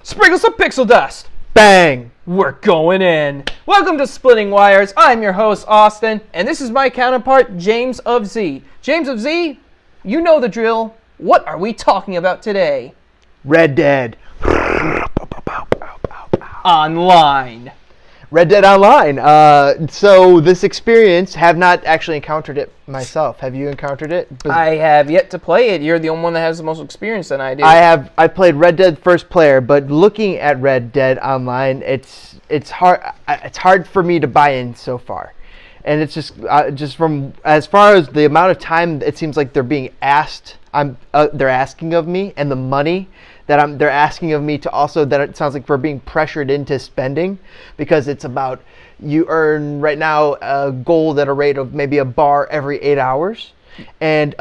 Sprinkle some pixel dust. Bang! We're going in. Welcome to Splitting Wires. I'm your host, Austin, and this is my counterpart, James of Z. James of Z, you know the drill. What are we talking about today? Red Dead. Online. Red Dead Online. So this experience, have not actually encountered it myself. Have you encountered it? I have yet to play it. You're the only one that has the most experience than I do. I played Red Dead first player, but looking at Red Dead Online, it's hard for me to buy in so far. And it's just from as far as the amount of time it seems like they're being asked, they're asking of me, and the money that they're asking of me to also, that it sounds like we're being pressured into spending, because it's about, you earn right now gold at a rate of maybe a bar every 8 hours, and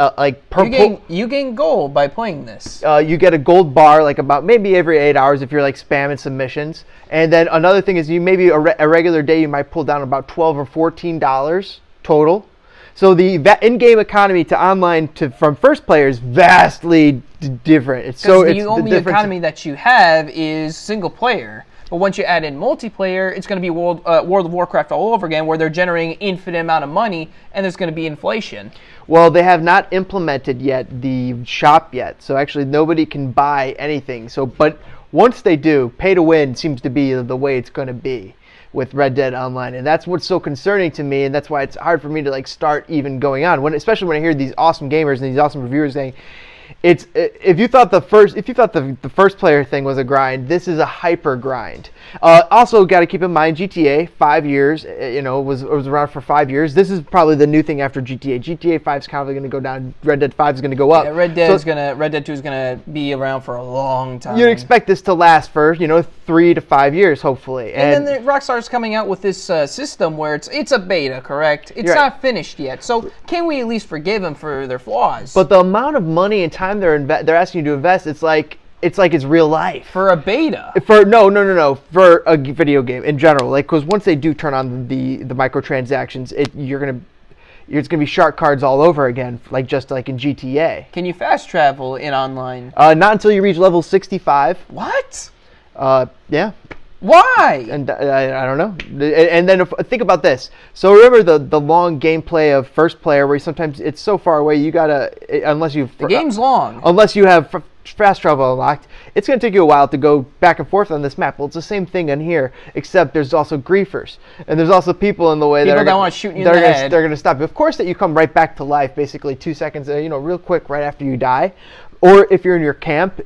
you gain gold by playing this. You get a gold bar like about maybe every 8 hours if you're like spamming submissions. And then another thing is, you maybe a regular day you might pull down about $12 or $14 total. So the in-game economy to online from first player is vastly different. The only economy that you have is single player. But once you add in multiplayer, it's going to be World of Warcraft all over again, where they're generating infinite amount of money, and there's going to be inflation. Well, they have not implemented yet the shop yet, so actually nobody can buy anything. But once they do, pay to win seems to be the way it's going to be with Red Dead Online, and that's what's so concerning to me, and that's why it's hard for me to start even going on. Especially when I hear these awesome gamers and these awesome reviewers saying, if you thought the first player thing was a grind, this is a hyper grind. Also, got to keep in mind, GTA 5 years, was around for 5 years. This is probably the new thing after GTA. GTA 5 is kind of going to go down. Red Dead 5 is going to go up. Yeah, Red Dead 2 is going to be around for a long time. You'd expect this to last for 3 to 5 years, hopefully. And then Rockstar's coming out with this system where it's a beta, correct? It's not finished yet. So can we at least forgive them for their flaws? But the amount of money and time they're asking you to invest, it's like it's real life. For a beta? No. For a video game in general. Because once they do turn on the microtransactions, it's gonna be shark cards all over again, just like in GTA. Can you fast travel in online? Not until you reach level 65. What? Yeah. Why? And I don't know. And then think about this. So remember the long gameplay of first player, where sometimes it's so far away you gotta, the game's long. Unless you have fast travel unlocked, it's gonna take you a while to go back and forth on this map. Well, it's the same thing in here, except there's also griefers, and there's also people in the way that want to shoot you in the head. They're gonna stop you. Of course, that you come right back to life, basically 2 seconds, real quick right after you die. Or if you're in your camp,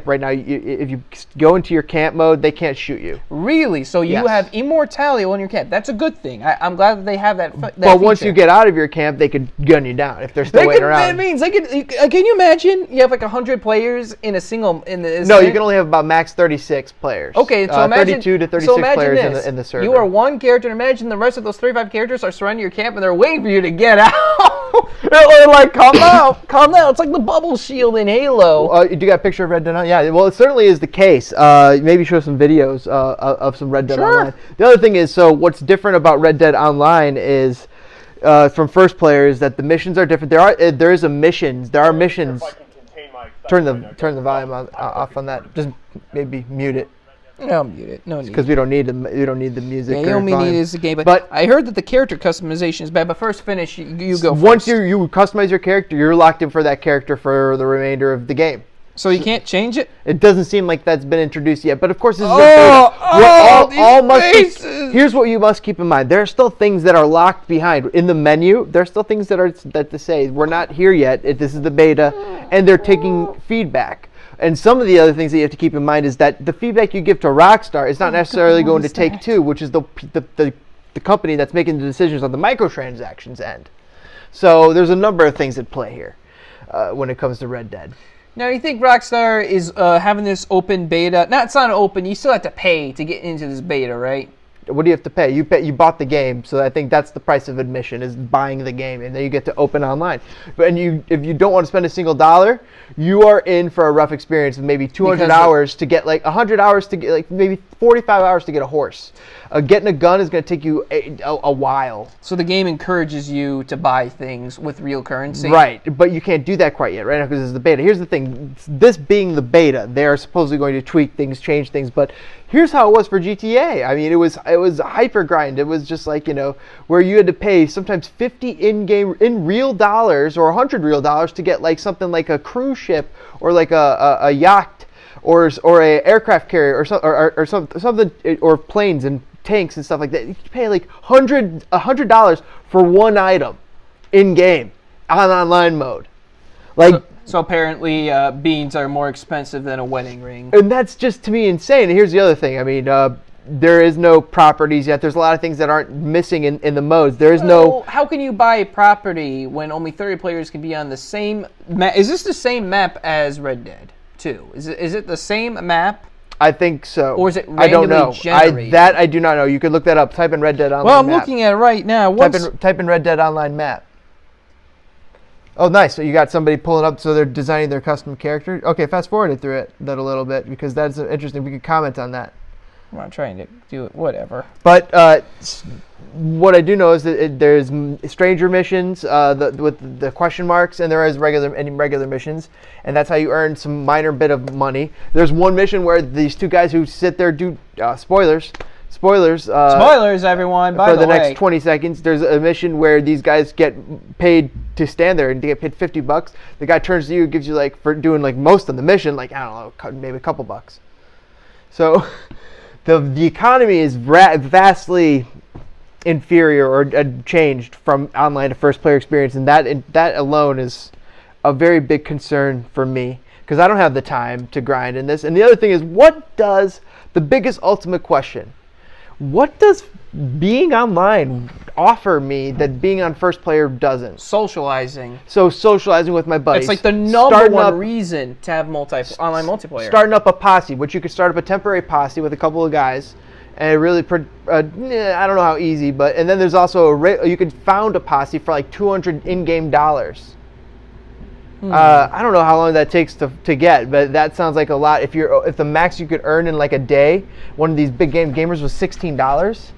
right now, if you go into your camp mode, they can't shoot you. Really? So you have immortality on your camp. That's a good thing. I'm glad that they have that. But once you get out of your camp, they could gun you down if they're still waiting around. That means can you imagine? You have 100 players in a single. No, you can only have about max 36 players. Okay, so imagine 32 to 36 players in the server. You are one character, and imagine the rest of those 35 characters are surrounding your camp, and they're waiting for you to get out. They're like, calm down, calm down. It's like the bubble shield in Halo. Do you got a picture of Red Dead Online? Yeah, well, it certainly is the case. Maybe show some videos of some Red Dead Online. The other thing is, so what's different about Red Dead Online is, from first player, is that the missions are different. There are missions. Turn the volume off on that. Just maybe mute it. No, mute it. No need. Because we don't need the music. Yeah, you only need is the game. But I heard that the character customization is bad. But first, finish. You go. Once you customize your character, you're locked in for that character for the remainder of the game. So you can't change it? It doesn't seem like that's been introduced yet. But of course, this is here's what you must keep in mind. There are still things that are locked behind in the menu. There are still things that to say we're not here yet. This is the beta, and they're taking feedback. And some of the other things that you have to keep in mind is that the feedback you give to Rockstar is not necessarily going to Take-Two, which is the company that's making the decisions on the microtransactions end. So there's a number of things at play here when it comes to Red Dead. Now, you think Rockstar is having this open beta? No, it's not open. You still have to pay to get into this beta, right? what do you have to pay? You bought the game, so I think that's the price of admission, is buying the game, and then you get to open online. If you don't want to spend a single dollar, you are in for a rough experience of maybe 200 hours to get like 100 hours to get like maybe 45 hours to get a horse. Getting a gun is going to take you a while. So the game encourages you to buy things with real currency. Right, but you can't do that quite yet, right now, because it's the beta. Here's the thing: this being the beta, they are supposedly going to tweak things, change things. But here's how it was for GTA. I mean, it was a hyper grind. It was just like, where you had to pay sometimes 50 in real dollars or 100 real dollars to get like something like a cruise ship or like a yacht or a aircraft carrier or something, or planes and tanks and stuff like that. You pay like $100 for one item in game on online mode. Like, so apparently beans are more expensive than a wedding ring. And that's just, to me, insane. And here's the other thing. I mean, there is no properties yet. There's a lot of things that aren't missing in the modes. There is no... How can you buy property when only 30 players can be on the same map? Is this the same map as Red Dead 2? Is it the same map? I think so. Or is it I don't randomly know. generated? I do not know. You could look that up. Type in Red Dead Online Well, I'm map. looking at it right now. Type in Red Dead Online map. Oh, nice. So you got somebody pulling up, so they're designing their custom character. Okay, fast forwarded through that a little bit, because that's interesting. We could comment on that. I'm not trying to do it. Whatever. But what I do know is that there's stranger missions with the question marks, and there is regular missions, and that's how you earn some minor bit of money. There's one mission where these two guys who sit there do spoilers. Spoilers, everyone. By the way, next 20 seconds, there's a mission where these guys get paid to stand there, and they get paid $50. The guy turns to you, gives you like, for doing like most of the mission, like, I don't know, maybe a couple bucks. So the economy is vastly inferior or changed from online to first player experience, and that alone is a very big concern for me, because I don't have the time to grind in this. And the other thing is, the biggest ultimate question, what does being online offer me that being on first player doesn't? Socializing. So socializing with my buddies. It's like the number one reason to have online multiplayer. Starting up a posse, which you could start up a temporary posse with a couple of guys, and it really, I don't know how easy, and then there's also you could found a posse for like $200 in-game dollars. I don't know how long that takes to get, but that sounds like a lot. If the max you could earn in like a day, one of these big gamers was $16.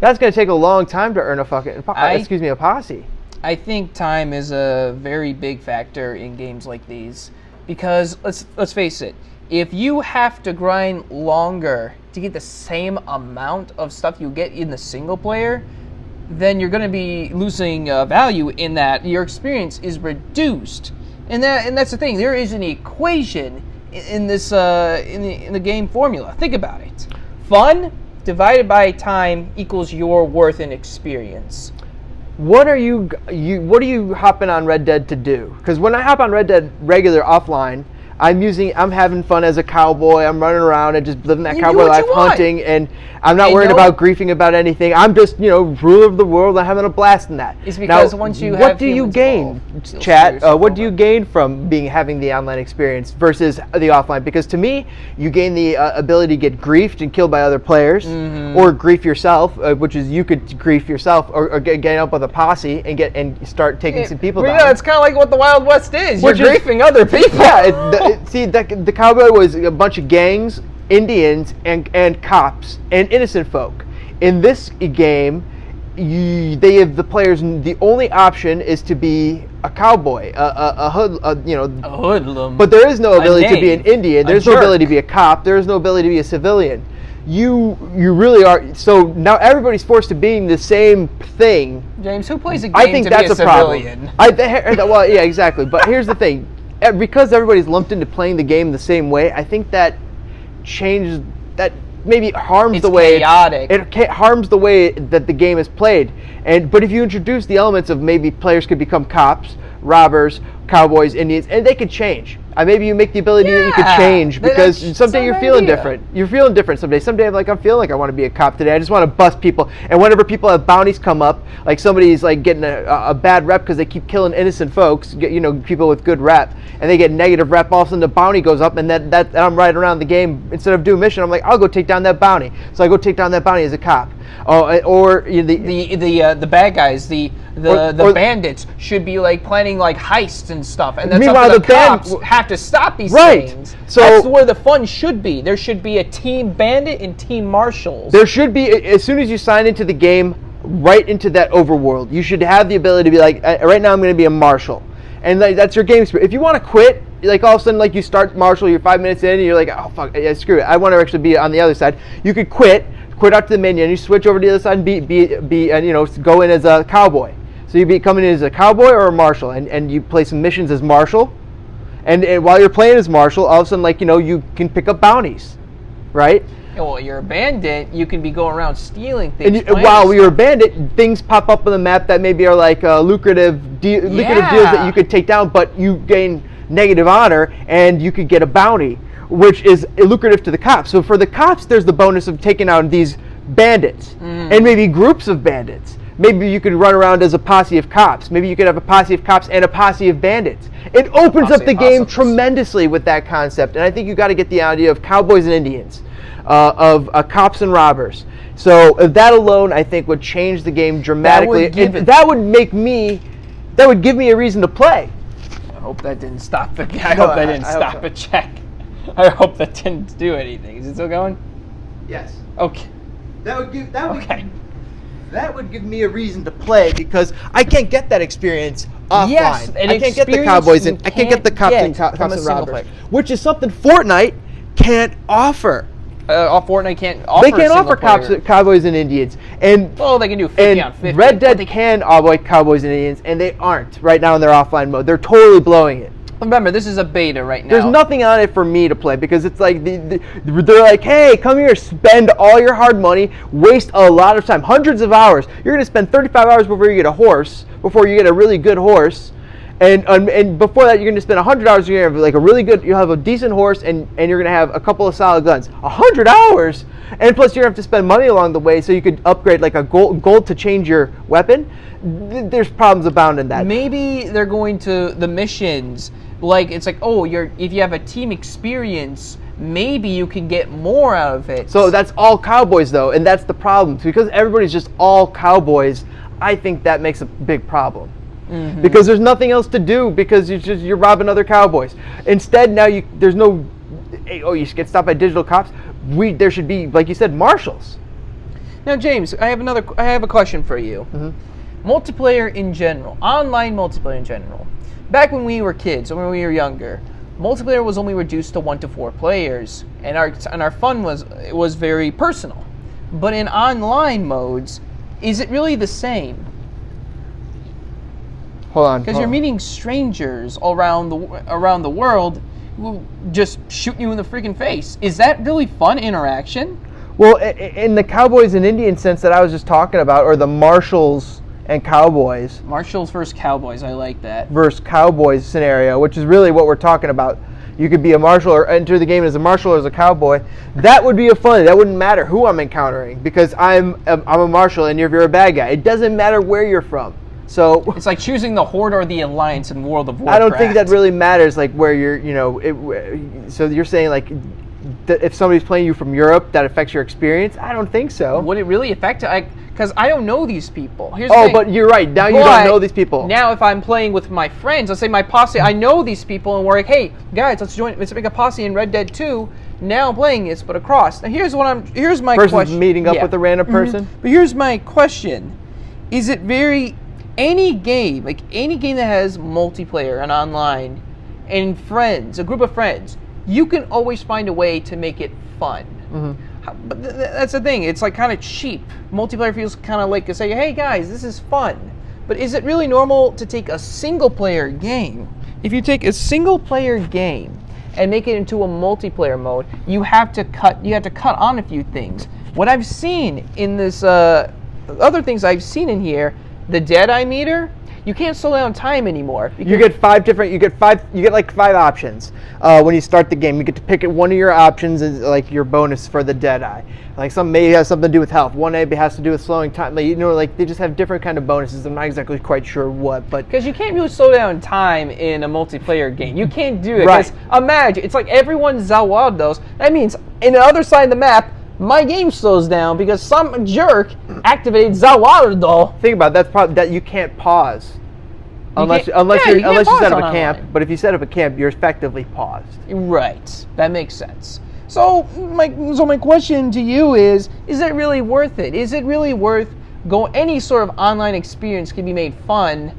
That's going to take a long time to earn a posse. I think time is a very big factor in games like these, because let's face it, if you have to grind longer to get the same amount of stuff you get in the single player, then you're going to be losing value in that your experience is reduced. And that's the thing. There is an equation in this in the game formula. Think about it. Fun divided by time equals your worth and experience. What are you hopping on Red Dead to do? Because when I hop on Red Dead regular offline, I'm having fun as a cowboy. I'm running around and just living that cowboy life, hunting, and I'm not worried about griefing about anything. I'm just, ruler of the world. I'm having a blast in that. It's because once you have what do you gain, chat? What do you gain from having the online experience versus the offline? Because to me, you gain the ability to get griefed and killed by other players, or grief yourself, which is you could grief yourself, or get up with a posse and start taking some people down. Yeah, it's kind of like what the Wild West is. You're griefing other people. Yeah. See, the cowboy was a bunch of gangs, Indians, and cops, and innocent folk. In this game, they have the players. The only option is to be a cowboy, a hoodlum. But there is no ability to be an Indian. There's no ability to be a cop. There is no ability to be a civilian. You really are. So now everybody's forced to being the same thing. James, who plays a game I think to that's be a civilian? Well, yeah, exactly. But here's the thing. Because everybody's lumped into playing the game the same way, I think that maybe harms the way chaotic. It harms the way that the game is played. But if you introduce the elements of maybe players could become cops, robbers, cowboys, Indians, and they could change. Maybe you make the ability that you could change because someday you're feeling different. You're feeling different someday. Someday I'm feeling like I want to be a cop today. I just want to bust people. And whenever people have bounties come up, like somebody's like getting a bad rep because they keep killing innocent folks, people with good rep, and they get negative rep, all of a sudden the bounty goes up, and that I'm right around the game. Instead of doing mission, I'm like, I'll go take down that bounty. So I go take down that bounty as a cop. The bad guys, the bandits should be like planning like heists and stuff, and that's up to the cops have to stop these things. So that's where the fun should be. There should be a team bandit and team marshals. There should be, as soon as you sign into the game, right into that overworld, you should have the ability to be like, right now I'm going to be a marshal, and that's your game spirit. If you want to quit, like all of a sudden, like you start marshal, you're 5 minutes in, and you're like, oh fuck, yeah, screw it, I want to actually be on the other side. You could quit out to the menu, and you switch over to the other side and go in as a cowboy. So you be coming in as a cowboy or a marshal, and you play some missions as marshal, and while you're playing as marshal, all of a sudden, you can pick up bounties, right? Well, you're a bandit, you can be going around stealing things. And while you're a bandit, things pop up on the map that maybe are like lucrative deals that you could take down, but you gain negative honor, and you could get a bounty, which is lucrative to the cops. So for the cops, there's the bonus of taking out these bandits, and maybe groups of bandits. Maybe you could run around as a posse of cops. Maybe you could have a posse of cops and a posse of bandits. It opens up the game tremendously with that concept, and I think you got to get the idea of cowboys and Indians, of cops and robbers. So that alone, I think, would change the game dramatically. That would give me a reason to play. I hope that didn't stop the. I hope that didn't stop a check. I hope that didn't do anything. Is it still going? Yes. Okay. That would give me a reason to play, because I can't get that experience offline. Yes, I can't get the cowboys and I can't get the cops and robbers, which is something Fortnite can't offer. Fortnite can't offer. They can't offer cowboys and Indians, and they can do 50 on 50. Red Dead can avoid cowboys and Indians, and they aren't right now in their offline mode. They're totally blowing it. Remember, this is a beta right now. There's nothing on it for me to play, because it's like they're like, hey, come here, spend all your hard money, waste a lot of time, hundreds of hours. You're going to spend 35 hours before you get a horse, before you get a really good horse, and before that you're going to spend 100 hours. You're going to have you'll have a decent horse, and you're going to have a couple of solid guns. 100 hours, and plus you're going to have to spend money along the way, so you could upgrade like a gold to change your weapon. There's problems abound in that. Maybe they're going to the missions. It's like, if you have a team experience, maybe you can get more out of it. So that's all cowboys, though, and that's the problem. Because everybody's just all cowboys, I think that makes a big problem. Mm-hmm. Because there's nothing else to do, because you're robbing other cowboys. Instead, now there's no, you get stopped by digital cops. There should be, like you said, marshals. Now, James, I have a question for you. Mm-hmm. Multiplayer in general, online multiplayer in general. Back when we were kids, or when we were younger, multiplayer was only reduced to 1 to 4 players, and our fun was very personal. But in online modes, is it really the same? Hold on. Because you're meeting strangers around the world who just shoot you in the freaking face. Is that really fun interaction? Well, in the cowboys and Indian sense that I was just talking about, or the marshals and cowboys. Marshals versus cowboys, I like that. Versus cowboys scenario, which is really what we're talking about. You could be a marshal or enter the game as a marshal or as a cowboy. That would be a fun. That wouldn't matter who I'm encountering, because I'm a marshal and you're a bad guy. It doesn't matter where you're from. So it's like choosing the Horde or the Alliance in World of Warcraft. I don't think that really matters, like where you're, so you're saying like if somebody's playing you from Europe, that affects your experience? I don't think so. Would it really affect it? Because I don't know these people. But you're right. Now you don't know these people. Now if I'm playing with my friends, let's say my posse, I know these people, and we're like, hey, guys, let's make a posse in Red Dead 2. Now I'm playing it, but across. Now here's my question. Meeting up with a random person? Mm-hmm. But here's my question. Is it any game that has multiplayer and online and friends, a group of friends, you can always find a way to make it fun. Mm-hmm. But that's the thing. It's like kind of cheap. Multiplayer feels kind of like to say, hey guys, this is fun. But is it really normal to take a single player game? If you take a single player game and make it into a multiplayer mode, you have to cut on a few things. What I've seen in this, other things I've seen in here, the Deadeye meter, You can't slow down time anymore. You get like 5 options when you start the game. You get to pick one of your options as like your bonus for the Deadeye. Like some maybe has something to do with health. One maybe has to do with slowing time. Like, like they just have different kind of bonuses. I'm not exactly quite sure what, but because you can't really slow down time in a multiplayer game. You can't do it. Right. 'Cause imagine it's like everyone's Zawados. That means in the other side of the map, my game slows down because some jerk activated Zawardo. think about it, that you can't pause unless you pause set up on a camp. online. But if you set up a camp, you're effectively paused. Right. That makes sense. So my question to you is it really worth it? Is it really worth any sort of online experience can be made fun,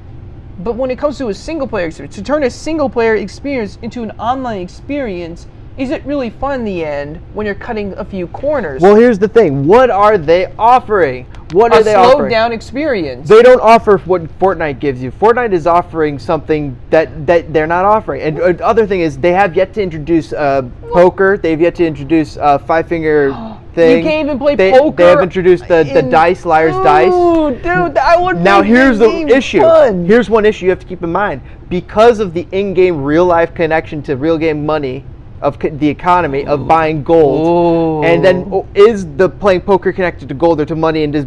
but when it comes to a single player experience, to turn a single player experience into an online experience, is it really fun in the end when you're cutting a few corners? Well, here's the thing. What are they offering? What are they offering? A offering? slowed down experience. They don't offer what Fortnite gives you. Fortnite is offering something that they're not offering. And the other thing is they have yet to introduce poker. They've yet to introduce five-finger thing. You can't even play They poker. have introduced the dice, liar's dice. Ooh, dude, I would Now make here's that the game issue. fun. Here's one issue you have to keep in mind. Because of the in-game real-life connection to real-game money, of the economy of buying gold, Ooh. and then is the playing poker connected to gold or to money, and is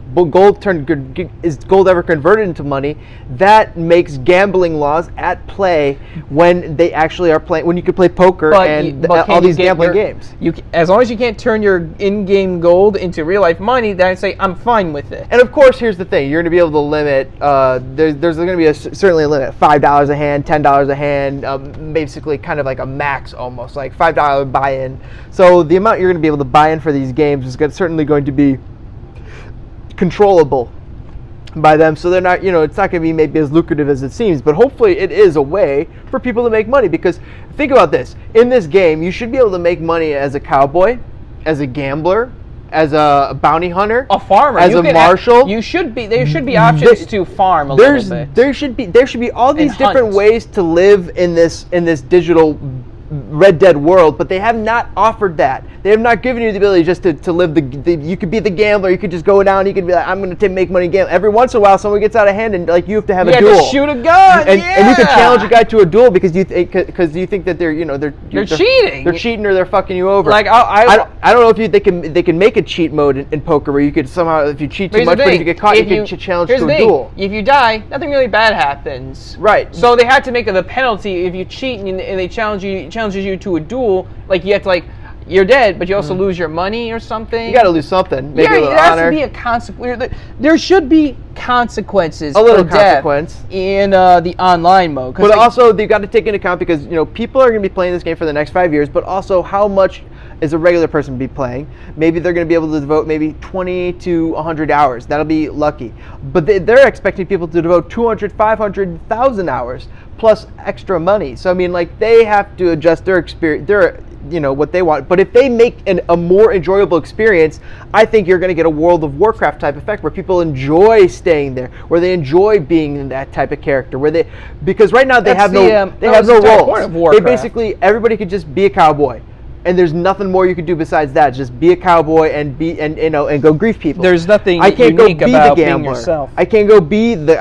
gold ever converted into money? That makes gambling laws at play when they actually are playing, when you can play poker and all these gambling games. As long as you can't turn your in-game gold into real-life money, then I'd say I'm fine with it. And of course, here's the thing: you're going to be able to limit. There's going to be certainly a limit: $5 a hand, $10 a hand, basically kind of like a max, almost like $5 buy-in. So the amount you're going to be able to buy in for these games is certainly going to be controllable by them. So they're not, it's not going to be maybe as lucrative as it seems, but hopefully it is a way for people to make money. Because think about this: in this game, you should be able to make money as a cowboy, as a gambler, as a bounty hunter, a farmer, as a marshal. There should be options to farm a little bit. There should be all these different ways to live in this digital Red Dead world, but they have not offered that. They have not given you the ability just to live you could be the gambler. You could just go down. You could be like, I'm going to make money gamble. Every once in a while, someone gets out of hand, and like you have to have a duel. You have to shoot a gun. And you can challenge a guy to a duel because you think that they're cheating. They're cheating or they're fucking you over. Like I don't know if they can make a cheat mode in poker where you could somehow, if you cheat too much, but if you get caught, you can challenge to a duel. If you die, nothing really bad happens. Right. So they had to make the penalty if you cheat and they challenges you to a duel. Like you have to you're dead, but you also lose your money or something. You got to lose something. Maybe a little there has honor. to be a consequence. There should be consequences. A little for death consequence in the online mode. But also, they've got to take into account because people are going to be playing this game for the next 5 years. But also, how much is a regular person be playing? Maybe they're going to be able to devote maybe 20 to 100 hours. That'll be lucky. But they're expecting people to devote 200, 500, 1,000 hours plus extra money. So I mean, they have to adjust their experience. What they want. But if they make a more enjoyable experience, I think you're going to get a World of Warcraft type effect where people enjoy staying there, where they enjoy being in that type of character, because right now they have no roles. They basically, everybody could just be a cowboy. And there's nothing more you could do besides that. Just be a cowboy and go grief people. There's nothing unique about being yourself. I can't go be the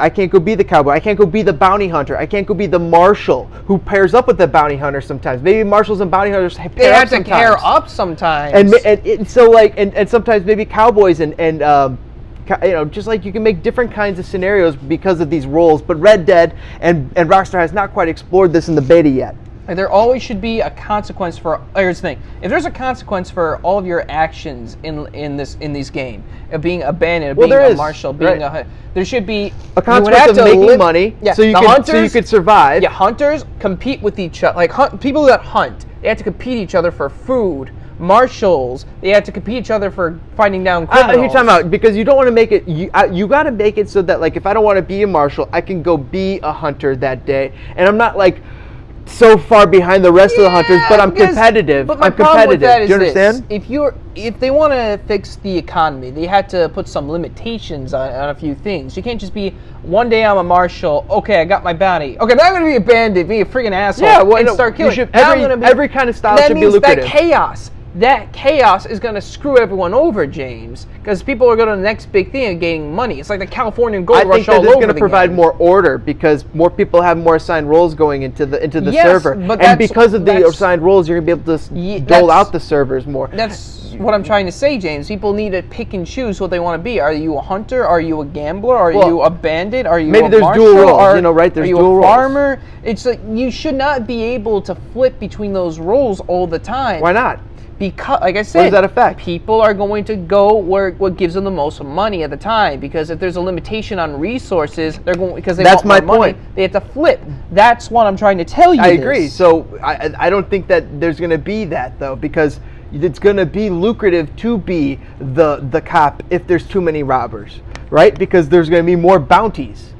cowboy. I can't go be the bounty hunter. I can't go be the marshal who pairs up with the bounty hunter sometimes. Maybe marshals and bounty hunters pair they up have to sometimes. pair up sometimes. And sometimes maybe cowboys and just like you can make different kinds of scenarios because of these roles. But Red Dead and Rockstar has not quite explored this in the beta yet. There always should be a consequence for. Here's the thing: if there's a consequence for all of your actions in this game, of being abandoned, being a marshal, being there should be a consequence of making money, yeah, so you could survive. Yeah, hunters compete with each other. Like people that hunt, they have to compete each other for food. Marshals, they have to compete each other for finding down criminals. You're talking about because you don't want to make it. You got to make it so that if I don't want to be a marshal, I can go be a hunter that day, and I'm not so far behind the rest of the hunters, but I'm competitive. But my problem with that is Do you understand? If they want to fix the economy, they had to put some limitations on a few things. You can't just be one day I'm a marshal. Okay, I got my bounty. Okay, now I'm gonna be a bandit, be a freaking asshole, and start killing. Every kind of style should be lucrative. That chaos. that chaos is going to screw everyone over, James, because people are going to the next big thing of gaining money. It's like the Californian gold rush all over. I think that it's going to provide more order because more people have more assigned roles going into the server, and because of the assigned roles, you're going to be able to dole out the servers more. That's what I'm trying to say, James. People need to pick and choose what they want to be. Are you a hunter? Are you a gambler? Are you a bandit? Are you maybe a there's marshal? dual roles, right? There's are you dual a roles. farmer? It's like you should not be able to flip between those roles all the time. Why not? Because, like I said, what does that affect? People are going to go where what gives them the most money at the time. Because if there's a limitation on resources, they're going because they want more money. They have to flip. That's what I'm trying to tell you. I agree. So I don't think that there's going to be that though, because it's going to be lucrative to be the cop if there's too many robbers, right? Because there's going to be more bounties,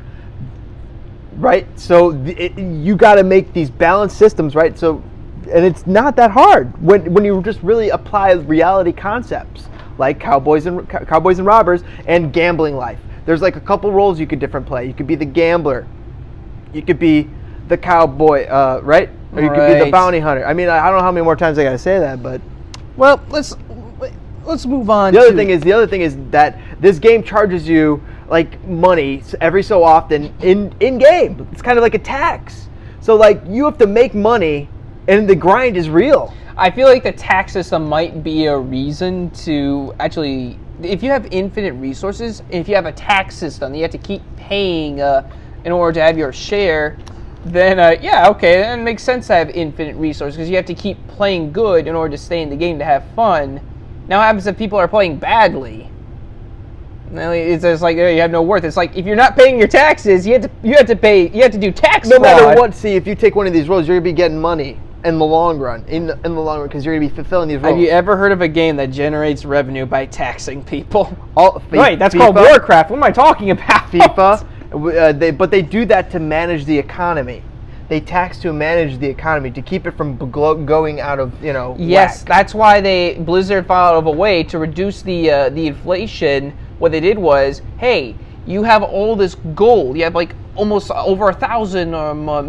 right? So you got to make these balanced systems, right? So. And it's not that hard when you just really apply reality concepts like cowboys and robbers and gambling life. There's like a couple roles you could different play. You could be the gambler, you could be the cowboy, right? Or you could be the bounty hunter. I mean, I don't know how many more times I gotta say that, but well, let's move on. The other thing is that this game charges you like money every so often in game. It's kind of like a tax. So like you have to make money. And the grind is real. I feel like the tax system might be a reason to actually, if you have infinite resources, if you have a tax system that you have to keep paying in order to have your share, then yeah, okay, then it makes sense to have infinite resources because you have to keep playing good in order to stay in the game to have fun. Now, what happens if people are playing badly? It's just like you have no worth. It's like if you're not paying your taxes, you have to do tax fraud. No matter what, see, if you take one of these roles, you're gonna be getting money. In the long run, because you're going to be fulfilling these roles. Have you ever heard of a game that generates revenue by taxing people? Right, that's called Warcraft. What am I talking about? FIFA. But they do that to manage the economy. They tax to manage the economy to keep it from going out of Yes, whack. that's why Blizzard found out of a way to reduce the inflation. What they did was, hey, you have all this gold. You have like almost over 1,000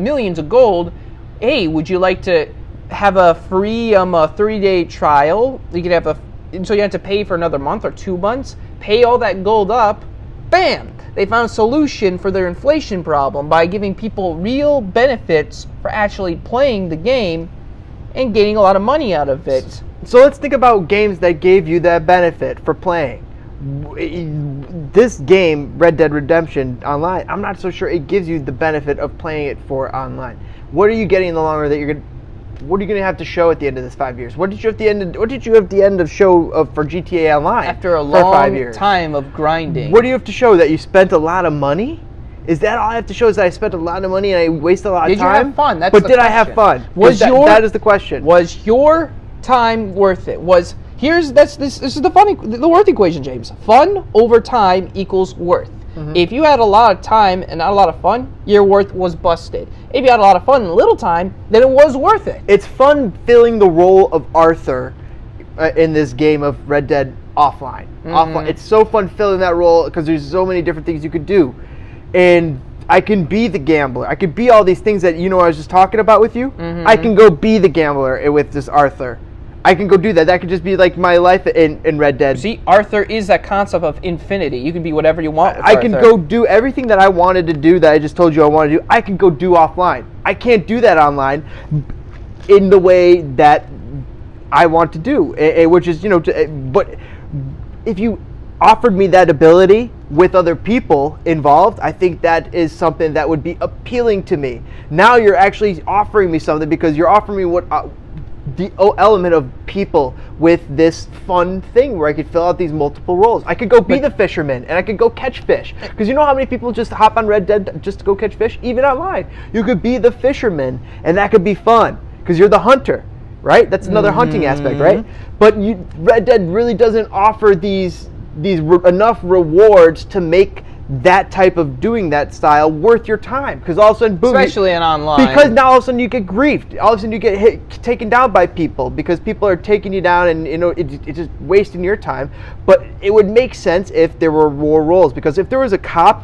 millions of gold. Hey, would you like to have a free 3-day trial? You could have so you have to pay for another month or 2 months. Pay all that gold up. Bam! They found a solution for their inflation problem by giving people real benefits for actually playing the game and getting a lot of money out of it. So let's think about games that gave you that benefit for playing. This game, Red Dead Redemption Online, I'm not so sure it gives you the benefit of playing it for online. What are you getting in the long run that what are you going to have to show at the end of this 5 years? What did you have at the end of show for GTA Online after a for long 5 years? Time of grinding? What do you have to show? That you spent a lot of money? Is that all I have to show? Is that I spent a lot of money and I wasted a lot of time? Did you have fun? That's but the did question. I have fun? That is the question. Was your time worth it? This is the worth equation, James. Fun over time equals worth. Mm-hmm. If you had a lot of time and not a lot of fun, your worth was busted. If you had a lot of fun and little time, then it was worth it. It's fun filling the role of Arthur in this game of Red Dead offline. Mm-hmm. It's so fun filling that role because there's so many different things you could do. And I can be the gambler. I could be all these things that I was just talking about with you. Mm-hmm. I can go be the gambler with this Arthur. I can go do that. That could just be like my life in Red Dead. See, Arthur is that concept of infinity. You can be whatever you want with I can go do everything that I wanted to do that I just told you I want to do. I can go do offline. I can't do that online in the way that I want to do, which is, but if you offered me that ability with other people involved, I think that is something that would be appealing to me. Now you're actually offering me something because you're offering me what... the element of people with this fun thing where I could fill out these multiple roles. I could go be the fisherman and I could go catch fish. Because you know how many people just hop on Red Dead just to go catch fish? Even online. You could be the fisherman and that could be fun because you're the hunter, right? That's another hunting aspect, right? But Red Dead really doesn't offer these enough rewards to make that type of doing that style worth your time, because all of a sudden, boom, especially in online, because now all of a sudden you get griefed, all of a sudden you get taken down by people because people are taking you down, and it's just wasting your time. But it would make sense if there were more roles, because if there was a cop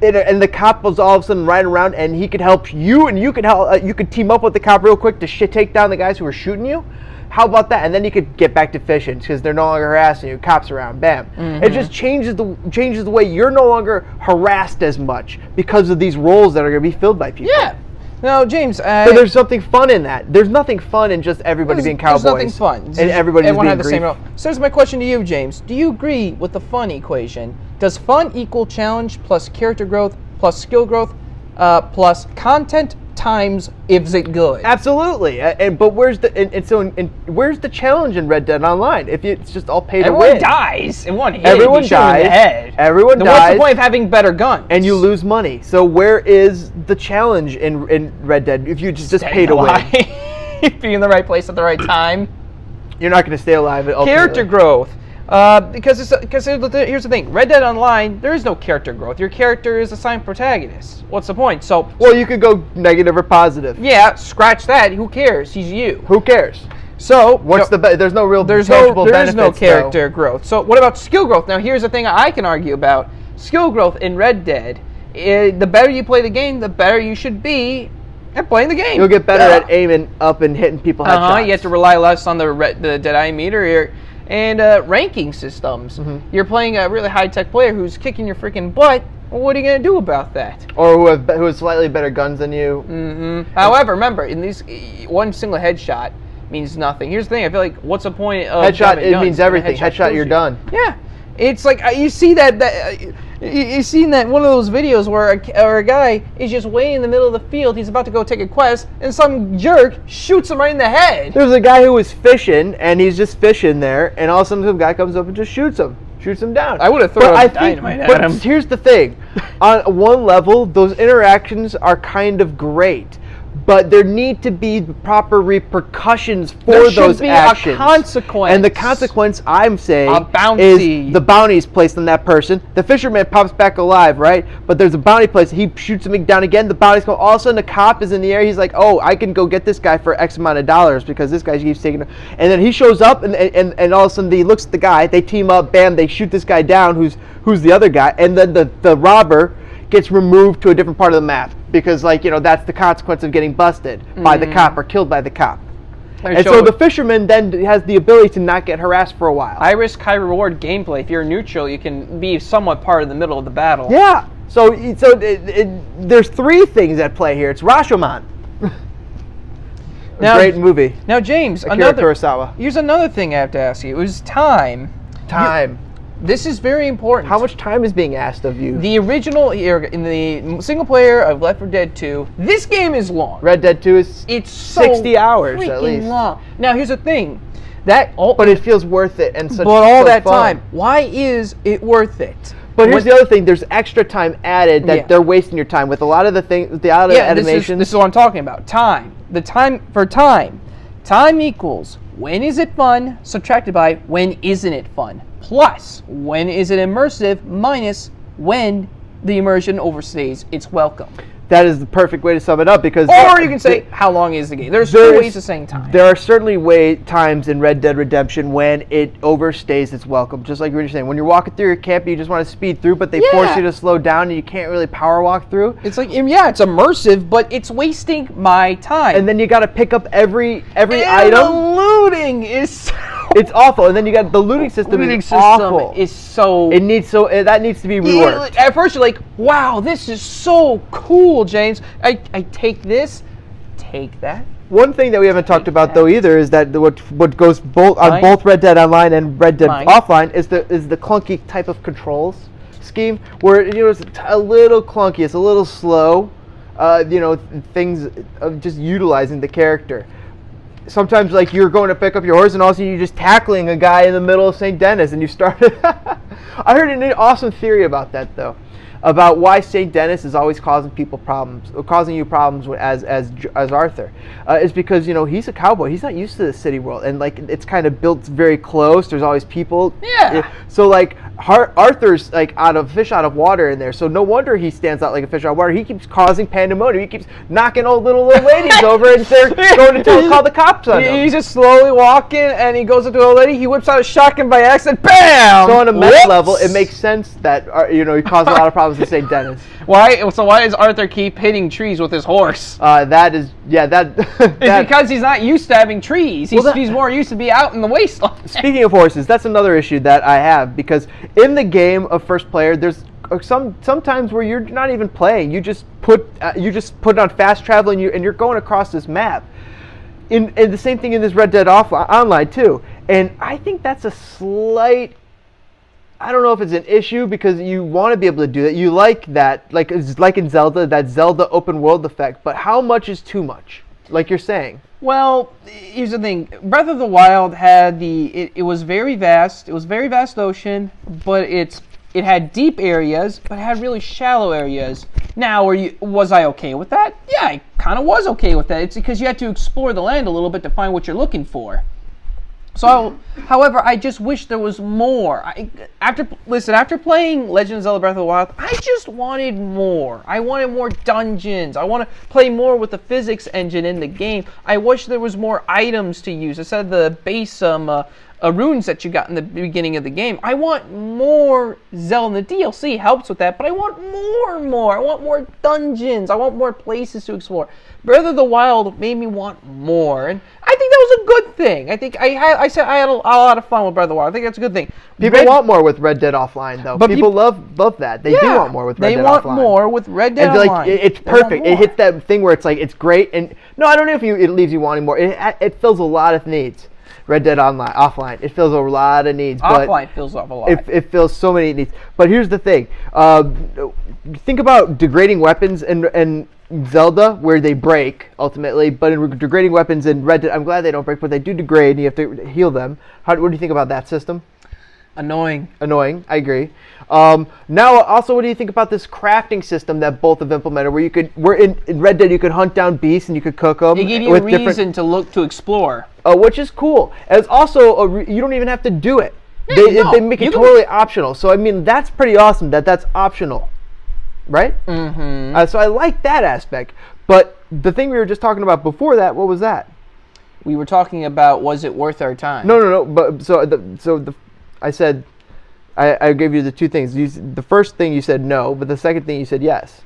and the cop was all of a sudden riding around and he could help you, and you could team up with the cop real quick to take down the guys who were shooting you. How about that? And then you could get back to fishing because they're no longer harassing you. Cops around, bam. It just changes the way you're no longer harassed as much because of these roles that are going to be filled by people. Yeah. No, James. So there's something fun in that. There's nothing fun in just everybody being cowboys. There's nothing fun. And everybody everyone being had the same role. So here's my question to you, James. Do you agree with the fun equation? Does fun equal challenge plus character growth plus skill growth plus content times is it good? Absolutely. But where's the challenge in Red Dead Online? If it's just all pay to win. Everyone dies in one hit. Everyone You shoot 'em in dies. the head. Everyone then dies. What's the point of having better guns? And you lose money. So where is the challenge in Red Dead if you just pay to win? Be in the right place at the right time. You're not going to stay alive. Ultimately. Character growth. Because here's the thing. Red Dead Online, there is no character growth. Your character is assigned protagonist. What's the point? So well, you could go negative or positive. Yeah, scratch that. Who cares? He's you. Who cares? So there's no real there's tangible no benefits, character growth. So what about skill growth? Now here's the thing I can argue about. Skill growth in Red Dead, the better you play the game, the better you should be at playing the game. You'll get better at aiming up and hitting people headshots. You have to rely less on the Deadeye meter here. And ranking systems. You're playing a really high-tech player who's kicking your freaking butt. Well, what are you going to do about that? Or who has slightly better guns than you. However, remember, in these, one single headshot means nothing. Here's the thing. I feel like, what's the point of headshot? It means everything. Headshot, you're done. Yeah. It's like, you see you seen that one of those videos where a guy is just waiting in the middle of the field. He's about to go take a quest, and some jerk shoots him right in the head. There's a guy who was fishing, and he's just fishing there, and all of a sudden some guy comes up and just shoots him down. I would have thrown dynamite at him. But here's the thing. On one level, those interactions are kind of great. But there need to be proper repercussions for those actions. There should be a consequence. And the consequence, I'm saying, a bounty. Is the bounty is placed on that person. The fisherman pops back alive, right? But there's a bounty placed. He shoots him down again. The bounty's going. All of a sudden, the cop is in the air. He's like, oh, I can go get this guy for X amount of dollars because this guy keeps taking. And then he shows up, and all of a sudden, he looks at the guy. They team up. Bam! They shoot this guy down. Who's the other guy? And then the robber gets removed to a different part of the map because, that's the consequence of getting busted by the cop or killed by the cop. And so the fisherman then has the ability to not get harassed for a while. High risk, high reward gameplay. If you're neutral, you can be somewhat part of the middle of the battle. Yeah. So there's three things at play here. It's Rashomon. Great movie. Now, James, Akira Kurosawa. Here's another thing I have to ask you. It was time. This is very important. How much time is being asked of you? The original, in the single player of Left 4 Dead 2, this game is long. Red Dead 2 is it's 60 hours at least. Long. Now, here's the thing. But it feels worth it and such. But all that fun. time, why is it worth it? But here's the other thing. There's extra time added that they're wasting your time with a lot of the things, the animations. This is what I'm talking about. Time. The time for time. Time equals when is it fun subtracted by when isn't it fun. Plus, when is it immersive, minus when the immersion overstays its welcome. That is the perfect way to sum it up because... Or you can say, how long is the game? There's two ways of saying time. There are certainly times in Red Dead Redemption when it overstays its welcome. Just like you were saying, when you're walking through your camp, you just want to speed through, but they force you to slow down and you can't really power walk through. It's like, it's immersive, but it's wasting my time. And then you got to pick up every item. The looting is... It's awful, and then you got the looting system is awful. Is so that needs to be reworked. At first you're like, wow, this is so cool, James. I take this, take that. One thing that we haven't talked about though either is that what goes on both Red Dead Online and Red Dead Offline is the clunky type of controls scheme where it's a little clunky, it's a little slow. Things of just utilizing the character. Sometimes, you're going to pick up your horse, and all of a sudden you're just tackling a guy in the middle of St. Denis, and you started... I heard an awesome theory about that, though, about why St. Denis is always causing you problems as Arthur. It's because, he's a cowboy. He's not used to the city world, and, it's kind of built very close. There's always people. Yeah. So, Arthur's, fish out of water in there, so no wonder he stands out like a fish out of water. He keeps causing pandemonium. He keeps knocking old little ladies over, and they're going to call the cops on him. He's just slowly walking, and he goes up to an old lady. He whips out a shotgun by accident. Bam! So on a meta level, it makes sense that, he caused a lot of problems was the St. Dennis. Why? So why does Arthur keep hitting trees with his horse? That is, It's because he's not used to having trees. He's more used to be out in the wasteland. Speaking of horses, that's another issue that I have, because in the game of first player, there's sometimes where you're not even playing. You just put it on fast travel and you're going across this map. And the same thing in this Red Dead Online too. And I think that's a slight, I don't know if it's an issue, because you want to be able to do that. You like that, like in Zelda, that Zelda open world effect. But how much is too much? Like you're saying. Well, here's the thing. Breath of the Wild had it was very vast. It was a very vast ocean, but it had deep areas, but it had really shallow areas. Now, was I okay with that? Yeah, I kind of was okay with that. It's because you had to explore the land a little bit to find what you're looking for. So, however, I just wish there was more. After playing Legend of Zelda Breath of the Wild, I just wanted more. I wanted more dungeons. I want to play more with the physics engine in the game. I wish there was more items to use instead of the base runes that you got in the beginning of the game. I want more Zelda. The DLC helps with that, but I want more. I want more dungeons. I want more places to explore. Breath of the Wild made me want more, and I think that was a good thing. I think I had a lot of fun with Breath of the Wild. I think that's a good thing. People want more with Red Dead Offline, though. But people love that. They do want more with Red Dead Offline. They want more with Red Dead Online. Like, it's perfect. It hits that thing where it's like, it's great. And no, I don't know if it leaves you wanting more. It fills a lot of needs. Red Dead Offline. It fills a lot of needs. Offline fills up a lot. It fills so many needs. But here's the thing. Think about degrading weapons and Zelda, where they break ultimately, but in degrading weapons in Red Dead, I'm glad they don't break, but they do degrade, and you have to heal them. What do you think about that system? Annoying. I agree. Now, also, what do you think about this crafting system that both have implemented, where in Red Dead you could hunt down beasts and you could cook them? It gave you a reason to explore. Which is cool. And it's also, you don't even have to do it. Yeah, they make it totally optional. So, I mean, that's pretty awesome that's optional. Right? Mm-hmm. So I like that aspect. But the thing we were just talking about before that, what was that? We were talking about, was it worth our time? No. But I said, I gave you the two things. The first thing you said no, but the second thing you said yes.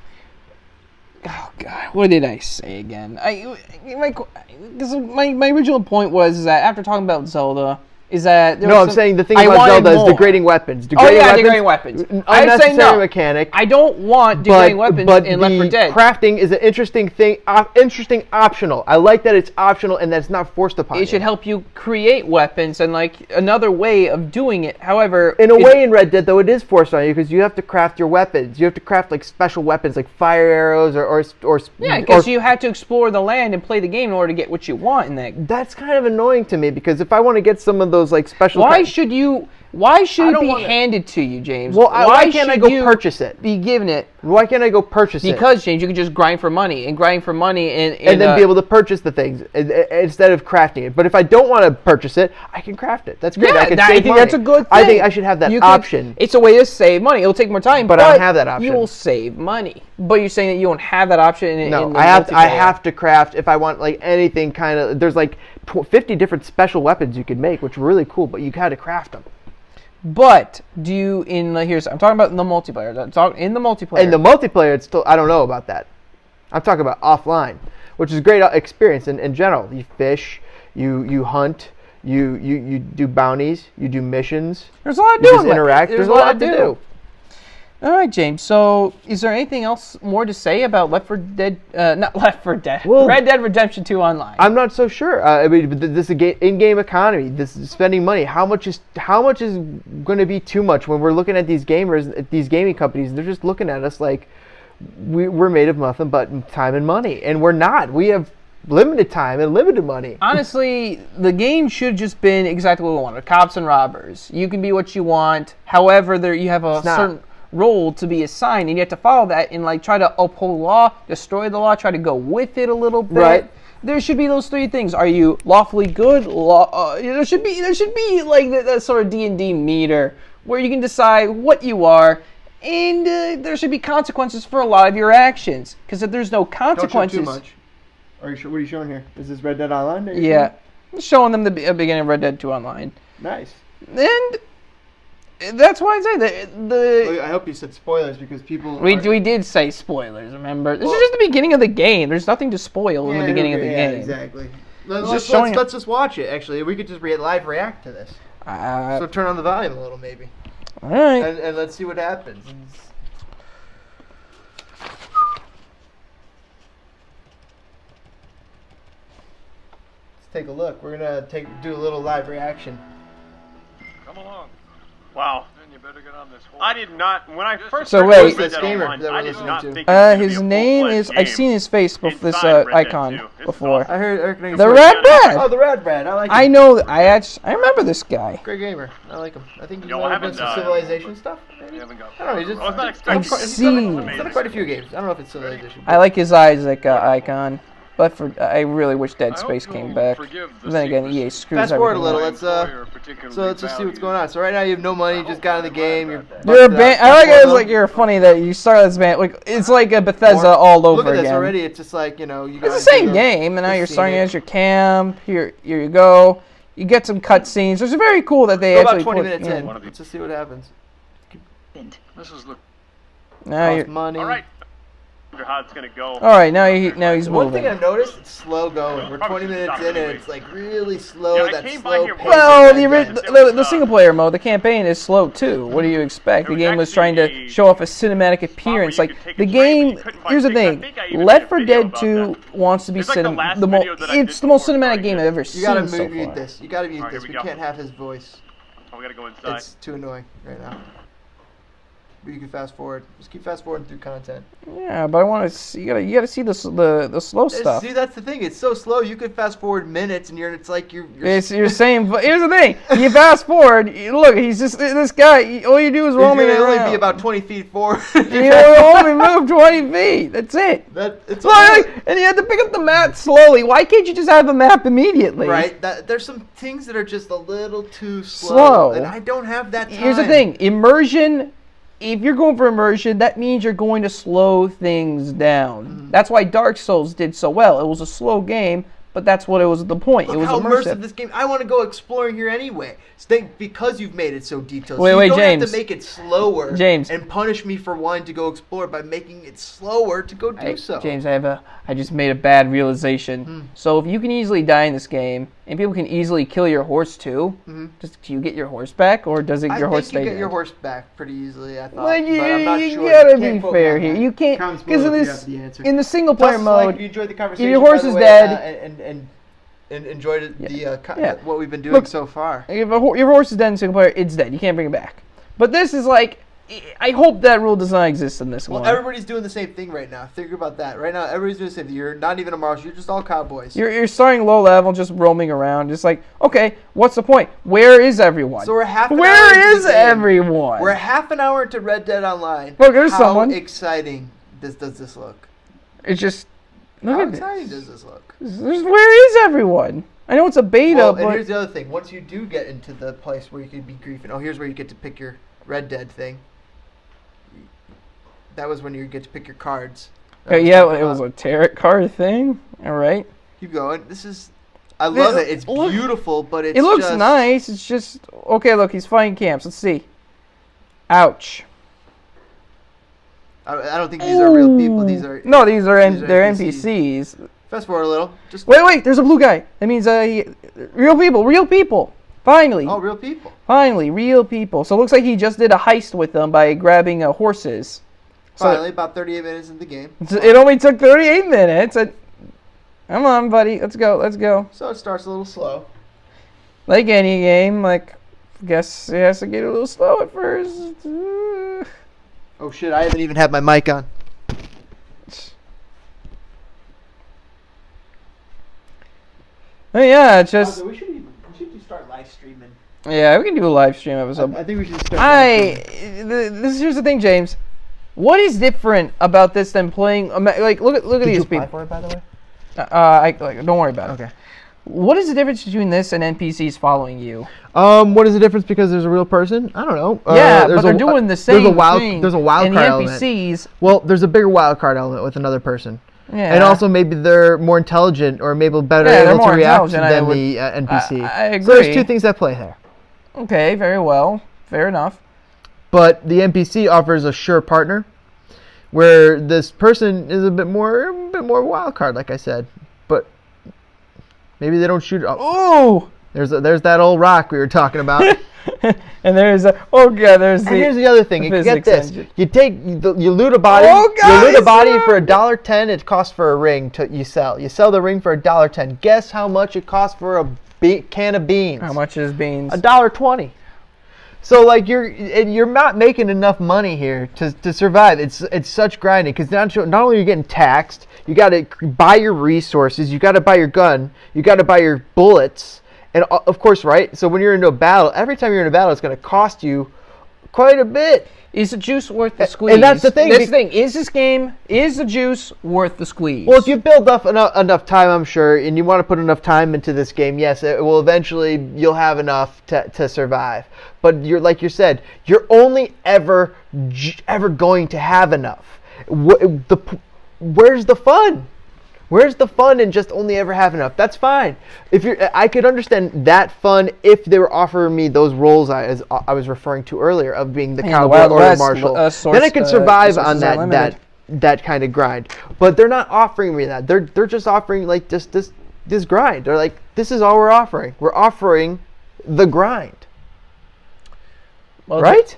Oh God, what did I say again? My original point was that after talking about Zelda, is that I'm saying the thing about Zelda is degrading weapons. Degrading weapons. I say no. Mechanic. I don't want degrading weapons in Left 4 Dead. Crafting is an interesting thing, interesting optional. I like that it's optional and that it's not forced upon you. It should help you create weapons and like another way of doing it. However, in a way in Red Dead though, it is forced on you because you have to craft your weapons. You have to craft like special weapons like fire arrows or yeah, because you had to explore the land and play the game in order to get what you want in that. That's kind of annoying to me because if I want to get some of those like special, why should it be handed to you, James? Well, why can't I go purchase it? Be given it. Why can't I go purchase it? Because, James, you can just grind for money and then be able to purchase the things instead of crafting it. But if I don't want to purchase it, I can craft it. That's great. Yeah, I think that's a good thing. I think I should have that option. It's a way to save money. It'll take more time, but I don't have that option. You will save money. But you're saying that you don't have that option No, I have to craft if I want like anything kind of. There's like 50 different special weapons you could make, which are really cool, but you got to craft them. But I'm talking about in the multiplayer. In the multiplayer, it's still, I don't know about that. I'm talking about offline, which is a great experience in general. You fish, you hunt, you do bounties, you do missions. There's a lot to do. Just interact. There's a lot to do. All right, James. So, is there anything else more to say about Red Dead Redemption 2 Online? I'm not so sure. I mean, this is in-game economy. This is spending money. How much is going to be too much when we're looking at these gaming companies? They're just looking at us like we're made of nothing but time and money, and we're not. We have limited time and limited money. Honestly, the game should have just been exactly what we wanted: cops and robbers. You can be what you want. However, you have a certain role to be assigned, and you have to follow that and like try to uphold law, destroy the law, try to go with it a little bit. Right. There should be those three things. Are you lawfully good? There should be like that sort of D&D meter where you can decide what you are, and there should be consequences for a lot of your actions. Because if there's no consequences, don't show too much. What are you showing here? Is this Red Dead Online? Yeah, I'm showing them the beginning of Red Dead 2 Online. Nice. And That's why I say the I hope you said spoilers because people. we did say spoilers. Remember, this is just the beginning of the game. There's nothing to spoil in the beginning of the game. Exactly. Let's just watch it. Actually, we could just live react to this. So turn on the volume a little, maybe. All right. And let's see what happens. Let's take a look. We're gonna do a little live reaction. Come along. Wow. Then you better get on this horse. I did not. When I first So heard wait. Red This Dead gamer Online, that we're I did listening not to. think it was His gonna be a name full-fledged is. I've game seen his face with this inside Red Dead icon 2. This is before. awesome. I heard The Red Brad. Oh, the Red Brad. I like him. I know. I remember this guy. Great gamer. I like him. I think he's No, I done haven't, some Civilization stuff. You Maybe? haven't got I don't know. He's just. I was not he's done expecting quite- I've he's done- seen- he's done quite a few games. I don't know if it's Civilization. I like his Isaac icon, but I really wish Dead I hope Space came you'll back. forgive the But then again, secrecy. EA screws Fast forward a everything little. up. Let's Let's let's just see what's going on. So right now you have no money. You just got in the game. You're You're a busted ban- out. I like Fast it. It's forward like you're funny that you start this band. Like it's like a Bethesda all over Look at this again. already. It's just like you It's guys the same do game, and now the you're starting scenic. as your camp. Here you go. You get some cutscenes. It's very cool that they Go actually about 20 put minutes in. One of Let's just see what happens. This is look. Now Cost you're. money. All right. How it's gonna go. All right, now he's One moving. thing I've noticed, it's slow going. We're 20 minutes in and it's like really slow. Yeah, I that came by slow here pace. Well, of the, Red Dead. the single player mode, the campaign is slow too. What do you expect? The It was game was actually trying to a show off a cinematic appearance. you Like could take the a train, but game. you couldn't find Here's the tickets. I thing: think I even Left made a 4 video Dead about 2 wants to be It's like the last the video that I It's did the most before cinematic starting game it. I've ever You seen gotta so mute far. this. You gotta mute Alright, this. here We we go. can't have his voice. Oh, we gotta go inside. It's too annoying right now. But you can fast forward. Just keep fast forwarding through content. Yeah, but I want to see. You gotta see the slow stuff. See, that's the thing. It's so slow. You could fast forward minutes, and it's like you're You're saying. But here's the thing: you fast forward. Look, he's just this guy. All you do is roll me You're gonna around. only be about 20 feet forward. You only move 20 feet. That's it. It's Look, and you have to pick up the map slowly. Why can't you just have the map immediately? right. There's some things that are just a little too Slow. and I don't have that time. Here's the thing: immersion. If you're going for immersion, that means you're going to slow things down. Mm-hmm. That's why Dark Souls did so well. It was a slow game, but that's what it was the point. Look It was how immersive. immersive this game. I want to go exploring here anyway. Because you've made it so detailed. Wait, so you don't have James. to make it slower. James. And punish me for wanting to go explore by making it slower to go do so. James, I just made a bad realization. So if you can easily die in this game, and people can easily kill your horse too, do you get your horse back, or does your horse I stay think you get dead? your horse back pretty easily. I thought, Well, but I'm not you sure. gotta Can't be quote fair me on here. that. You can't Comments because below in if you this have the answer. in the single player Plus, mode. like, you enjoyed the conversation. your horse by the is way, dead. and enjoyed what we've been doing Look, so far. If your horse is dead in single player, it's dead. You can't bring it back. But this is like, I hope that rule does not exist in this Well, one. everybody's doing the same thing right now. Think about that. Right now, everybody's doing the same thing. You're not even a marshal. You're just all cowboys. You're starting low level, just roaming around. Just like, okay, what's the point? Where is everyone? So we're half an hour Where into is the game. everyone? We're half an hour into Red Dead Online. Look, there's How someone. exciting does this look? It's just, look How at exciting this. does this look? Where is everyone? I know it's a beta, Well, and but here's the other thing. Once you do get into the place where you could be griefing, here's where you get to pick your Red Dead thing. That was when you get to pick your cards. That was yeah, talking it was about- a tarot card thing. All right. Keep going. I love it. It's Look- beautiful, but it's It looks just, nice. It's just okay. Look, he's fighting camps. Let's see. Ouch. I don't think these are real people. These are No, these are these are they're NPCs. NPCs. Fast forward a little. Just Wait, there's a blue guy. That means real people. Finally, oh, real people. finally, real people. So it looks like he just did a heist with them by grabbing horses. So Finally, about 38 minutes in the game. it only took 38 minutes. Come on, buddy. Let's go. So it starts a little slow. Like any game, like I guess it has to get a little slow at first. Oh shit! I haven't even had my mic on. Oh, yeah, it's just We should start live streaming. yeah. We can do a live stream episode. I think we should start. Here's the thing, James. What is different about this than playing? Like, look at these people. for it, by the way? Don't worry about it. Okay. What is the difference between this and NPCs following you? What is the difference because there's a real person? I don't know. Yeah, but they're doing the same thing. There's a wild and card the element. NPCs. Well, there's a bigger wild card element with another person. Yeah. And also maybe they're more intelligent or maybe better Yeah, they're able to more react intelligent, I than would- the NPC. I So there's agree. two things at play there. Okay, very well. Fair enough. but the NPC offers a sure partner, where this person is a bit more wild card, like I said. But maybe they don't shoot. Ooh! There's that old rock we were talking about. And there's here's the other thing. the Get physics this: engine. you loot a body. Oh, you loot a guys, body for $1.10. It costs for a ring you sell. You sell the ring for $1.10. Guess how much it costs for a can of beans? How much is beans? $1.20. So like you're not making enough money here to survive. It's such grinding because not only are you getting taxed, you got to buy your resources, you got to buy your gun, you got to buy your bullets, and of course, right? So when you're into a battle, every time you're in a battle, it's going to cost you quite a bit. Is the juice worth the squeeze? And that's the thing. That's the thing. Is the juice worth the squeeze? Well, if you build up enough time, I'm sure, and you want to put enough time into this game, yes, it will eventually, you'll have enough to survive. But like you said, you're only ever going to have enough. Where's the fun? Where's the fun in just only ever have enough? That's fine. I could understand that fun if they were offering me those roles I was referring to earlier of being the cowboy or the marshal. Then I could survive on that kind of grind. But they're not offering me that. They're just offering like just this grind. They're like, this is all we're offering. We're offering the grind. Well, right?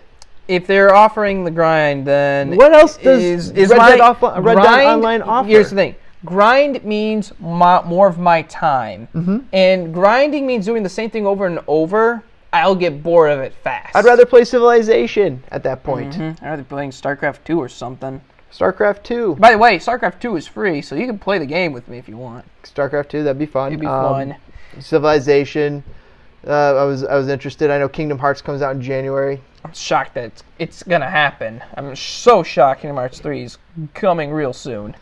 If they're offering the grind, then what else does Red Dead Online offer? Here's the thing. Grind means more of my time. Mm-hmm. And grinding means doing the same thing over and over. I'll get bored of it fast. I'd rather play Civilization at that point. Mm-hmm. I'd rather be playing StarCraft 2 or something. StarCraft 2. By the way, StarCraft 2 is free, so you can play the game with me if you want. StarCraft 2, that'd be fun. It'd be fun. Civilization, I was interested. I know Kingdom Hearts comes out in January. I'm shocked that it's going to happen. I'm so shocked Kingdom Hearts 3 is coming real soon.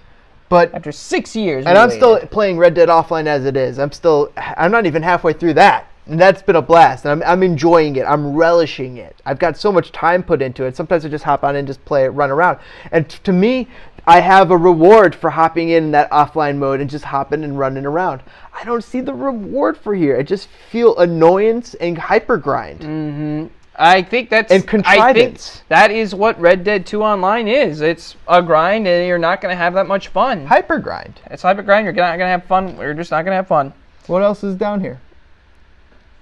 But after 6 years, and I'm still playing Red Dead Offline as it is. I'm not even halfway through that, and that's been a blast. And I'm enjoying it. I'm relishing it. I've got so much time put into it. Sometimes I just hop on and just play it, run around. And to me, I have a reward for hopping in that offline mode and just hopping and running around. I don't see the reward for here. I just feel annoyance and hyper grind. Mm-hmm. I think that's and contrivance. I think that is what Red Dead 2 Online is. It's a grind, and you're not going to have that much fun. Hyper grind. It's hyper grind. You're not going to have fun. You're just not going to have fun. What else is down here?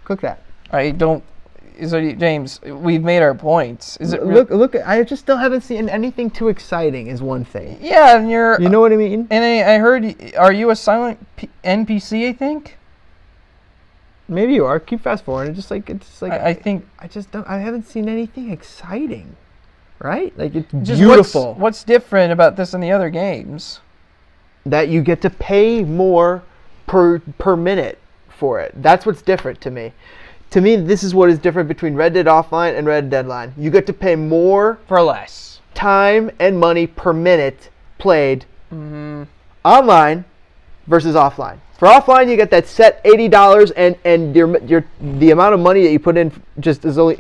Cook that. I don't. James, we've made our points. Is it look? I just still haven't seen anything too exciting. Is one thing. Yeah, and you're. You know what I mean? And I heard. Are you a silent NPC? I think. Maybe you are. Keep fast forwarding. I think I just don't. I haven't seen anything exciting, right? Like it's just beautiful. What's different about this than the other games? That you get to pay more per minute for it. That's what's different to me. To me, this is what is different between Red Dead Offline and Red Dead Online. You get to pay more for less time and money per minute played online versus offline. For offline, you get that set $80, and the amount of money that you put in just is only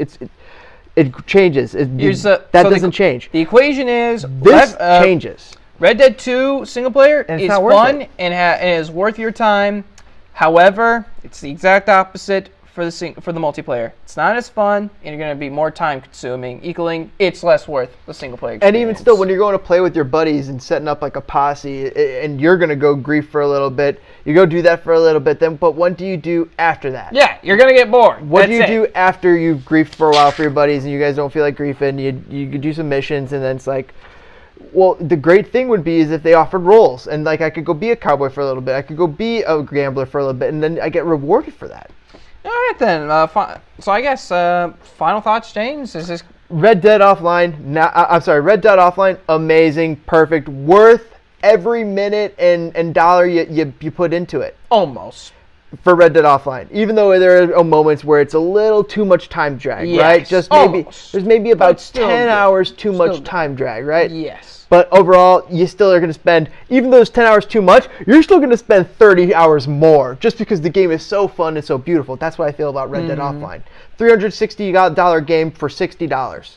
it changes. That doesn't change. The equation is this changes. Red Dead 2 single player is fun it. and is worth your time. However, it's the exact opposite for the multiplayer. It's not as fun, and you're going to be more time consuming, equaling it's less worth the single player experience. And even still, when you're going to play with your buddies and setting up like a posse, and you're going to go grief for a little bit, you go do that for a little bit. But what do you do after that? Yeah, you're going to get bored. What do you do after you've griefed for a while for your buddies and you guys don't feel like griefing? You could do some missions, and then it's like, well, the great thing would be is if they offered roles, and like I could go be a cowboy for a little bit, I could go be a gambler for a little bit, and then I get rewarded for that. All right then. So I guess final thoughts, James. Is this Red Dead Offline? Red Dead Offline. Amazing, perfect, worth every minute and dollar you put into it. Almost. For Red Dead Offline, even though there are moments where it's a little too much time drag, right? Just maybe there's maybe about 10 hours too much time drag, right? Yes. But overall, you still are going to spend, even though it's 10 hours too much, you're still going to spend 30 hours more just because the game is so fun and so beautiful. That's what I feel about Red Dead Offline. $360 game for $60.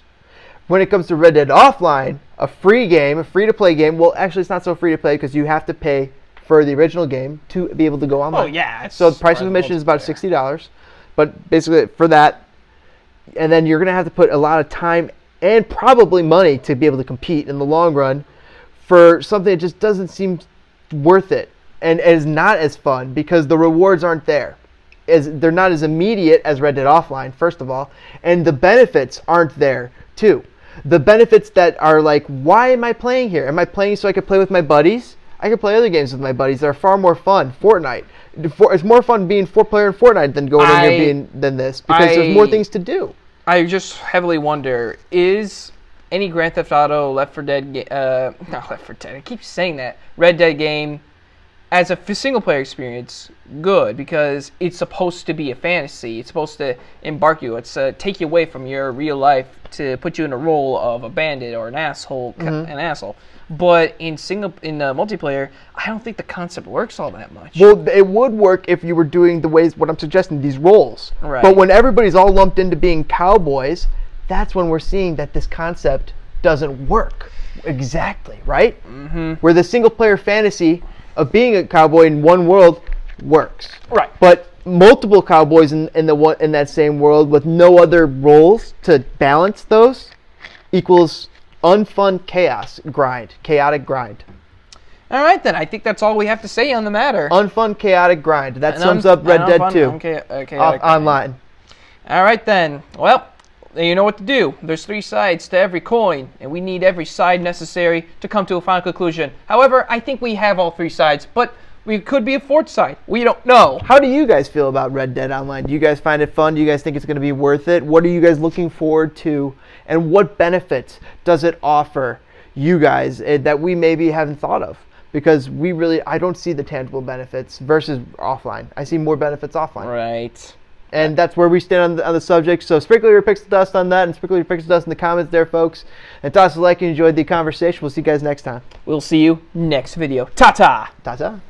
When it comes to Red Dead Offline, a free game, a free-to-play game, well, actually it's not so free-to-play because you have to pay for the original game to be able to go online. Oh, yeah. So the price of admission is about $60. But basically for that, and then you're going to have to put a lot of time and probably money to be able to compete in the long run for something that just doesn't seem worth it and is not as fun because the rewards aren't there. They're not as immediate as Red Dead Offline, first of all, and the benefits aren't there, too. The benefits that are like, why am I playing here? Am I playing so I can play with my buddies? I can play other games with my buddies that are far more fun. Fortnite. It's more fun being 4-player in Fortnite than going in here than this because there's more things to do. I just heavily wonder, is any Grand Theft Auto, Left 4 Dead, not Left 4 Dead, I keep saying that, Red Dead game, as a single-player experience, good, because it's supposed to be a fantasy. It's supposed to embark you. It's take you away from your real life to put you in a role of a bandit or an asshole. But in multiplayer, I don't think the concept works all that much. Well, it would work if you were doing the ways, what I'm suggesting, these roles. Right. But when everybody's all lumped into being cowboys, that's when we're seeing that this concept doesn't work. Exactly, right? Mm-hmm. Where the single-player fantasy of being a cowboy in one world works. Right. But multiple cowboys in that same world with no other roles to balance those equals unfun chaotic grind. All right, then. I think that's all we have to say on the matter. Unfun chaotic grind. That sums up Red Dead 2 online. All right, then. Well, you know what to do. There's 3 sides to every coin, and we need every side necessary to come to a final conclusion. However, I think we have all 3 sides, but we could be a 4th side. We don't know. How do you guys feel about Red Dead Online? Do you guys find it fun? Do you guys think it's going to be worth it? What are you guys looking forward to? And what benefits does it offer you guys that we maybe haven't thought of? Because I don't see the tangible benefits versus offline. I see more benefits offline. Right. And that's where we stand on the subject. So sprinkle your pixel dust on that and sprinkle your pixel dust in the comments there, folks. And toss a like if you enjoyed the conversation. We'll see you guys next time. We'll see you next video. Ta-ta! Ta-ta.